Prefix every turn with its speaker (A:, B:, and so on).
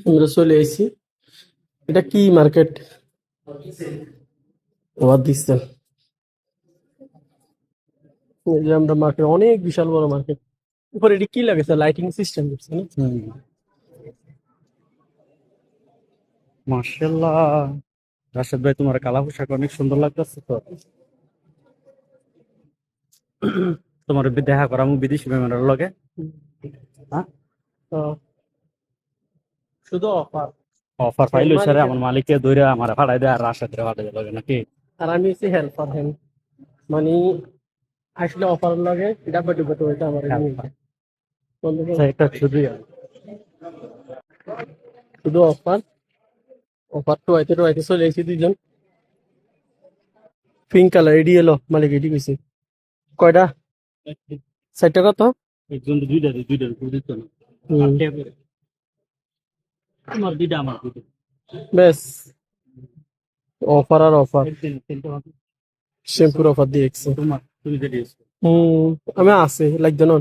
A: আমরা চলে আইছি। এটা কি মার্কেট? ওয়াদ দিচ্ছেন। এই যে আমরা মার্কেট, অনেক বিশাল বড় মার্কেট। উপরে এটি কি লাগেছে? লাইটিং সিস্টেম দিচ্ছে না?
B: হুম, মার্শাল্লাহ। রাশেদ ভাই, তোমার কালা পোশাক অনেক সুন্দর লাগতেছে তো। তোমার দেখা করামু বিদেশি মেহমানের লগে। হ্যাঁ,
A: তো শুধু অফার।
B: অফার পাইলো স্যার, আমার মালিককে ধরে আমার ভাড়াই দেয় আর রাশেদ ভাড়াই দেয় লগে নাকি?
A: আর আমি হচ্ছি হেল্পার হ্যান, মানে আসলে অফার লাগে ডাব্বা ডুব্বা তো এটা আমার বন্ধু
B: আচ্ছা, এটা শুধু
A: শুধু অফার। অফার তো আইতে চলে এসেছি দুইজন। পিঙ্ক কালার এডি এলো, মালিক এডি কইছে। কয়টা? 60 টাকা তো।
B: একজন দুইটা দুইটা দিত না।
A: হুম,
B: তোমার দুইটা, আমার দুইটা।
A: বেশ অফার আর অফার।
B: তিনটা হবে।
A: শ্যাম্পুর অফার দিয়েছে।
B: তোমার তুমি যেটা
A: হুম, আমি আছে লাগবে না।